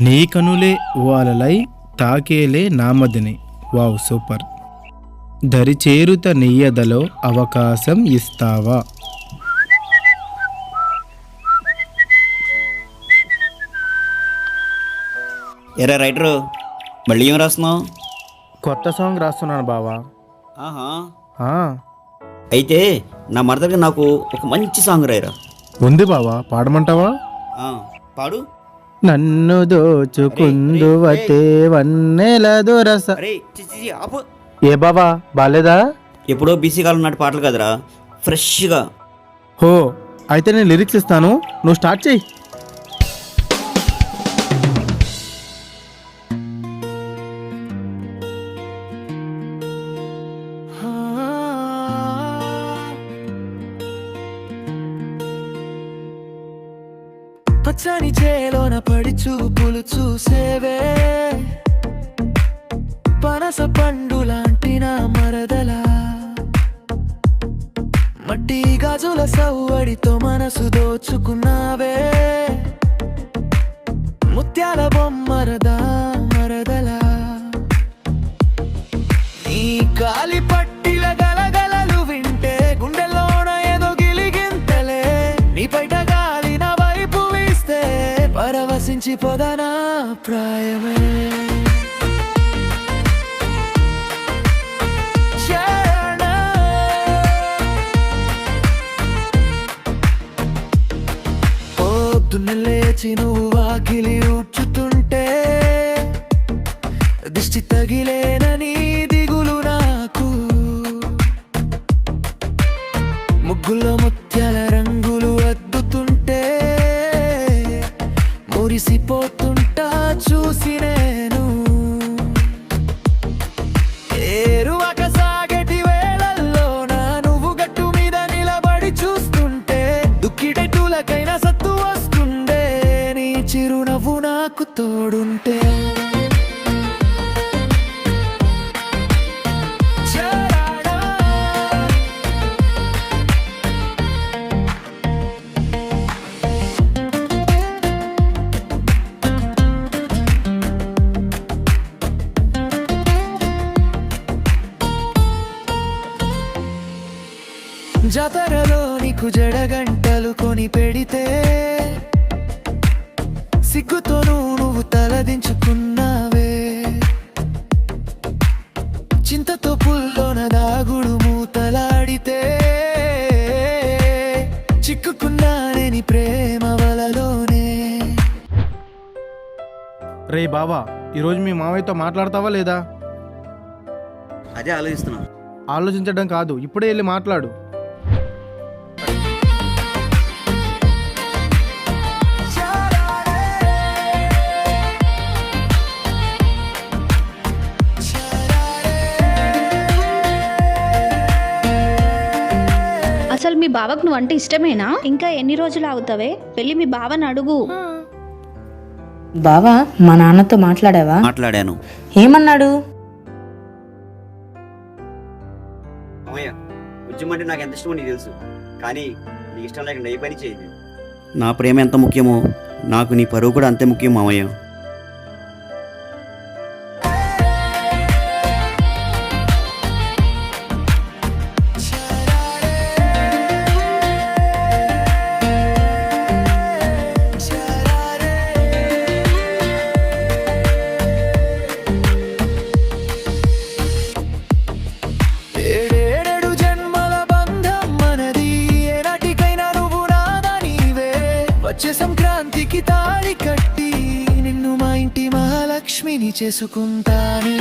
నీ కనులే వాలలై తాకేలే నామదిని. Wow, super. దరిచేరుత నెయ్యదలో అవకాశం ఇస్తావా? ఎరా రైటరు, మళ్ళీ ఏం రాస్తున్నావు? కొత్త సాంగ్ రాస్తున్నాను బావా. ఆహా, ఆ, అయితే నా మరదగా నాకు ఒక మంచి సాంగ్ రాయరా. ఉంది బావా, పాడమంటావా? పాడు. నన్ను దోచుకుందువతే వన్నెల దొరస. అరే చిచి ఆపు. ఏ బావా, బాలేదా? ఎప్పుడో బీసీ కాలం నాటి పాటలు కదరా, ఫ్రెష్గా. హో, అయితే నేను లిరిక్స్ ఇస్తాను, నువ్వు స్టార్ట్ చేయి. పచ్చని చేలోన పడి చూపులు చూసేవే, పనస పండు లాంటి నా మరదలా, మట్టి గాజుల సవ్వడితో మనసు దోచుకున్నావే, ముత్యాల బొమ్మరదా మరదలా, నీ కాలి పట్టిల గలగలలు వింటే గుండెలోన ఏదో గిలిగింతలే, నీ బయట గాలి నా వైపు వీస్తే పరవశించి పొదనా ప్రాయమే. పొద్దున్న లేచి నువ్వు వాకిలి ఊడ్చుతుంటే దిష్టి తగిలేనని దిగులు నాకు, ముగ్గుల్లో ముత్యాల రంగులు అద్దుతుంటే మురిసిపోతుంటా చూసి నేను, ఏరువాక సాగటి వేళల్లోన నువ్వు గట్టు మీద నిలబడి చూస్తుంటే దుక్కిడెట్టులకైనా సత్తు వస్తుండే, నీ చిరునవ్వు నాకు తోడుంటే. జాతరలో నీకు జడగంటలు కొని పెడితే సిగ్గుతోనూ నువ్వు తలదించుకున్నావే, చింతతో పుల్లోన దాగుడు మూతలాడితే చిక్కుకున్నానే నీ ప్రేమ వలలోనే. రే బావా, ఈరోజు మీ మావయ్యతో మాట్లాడతావా లేదా? అదే ఆలోచిస్తున్నా. ఆలోచించడం కాదు, ఇప్పుడే వెళ్ళి మాట్లాడు. అసలు మీ బావకు నువ్వు అంటే ఇష్టమేనా? ఇంకా ఎన్ని రోజులు అవుతావే? వెళ్ళి మీ బావని అడుగు. బావా, మా నాన్నతో మాట్లాడావా? మాట్లాడాను. ఏమన్నాడు? మామయ్య, ఉద్యమం అంటే నాకు ఎంత ఇష్టమో నీకు తెలుసు, కానీ నీకు ఇష్టం లేకుండా ఏ పని చేయలేదు. నా ప్రేమ ఎంత ముఖ్యమో నాకు నీ పరువు కూడా అంతే ముఖ్యం మామయ్య. వచ్చే సంక్రాంతికి తాళి కట్టి నిన్ను మా ఇంటి మహాలక్ష్మిని చేసుకుంటాను.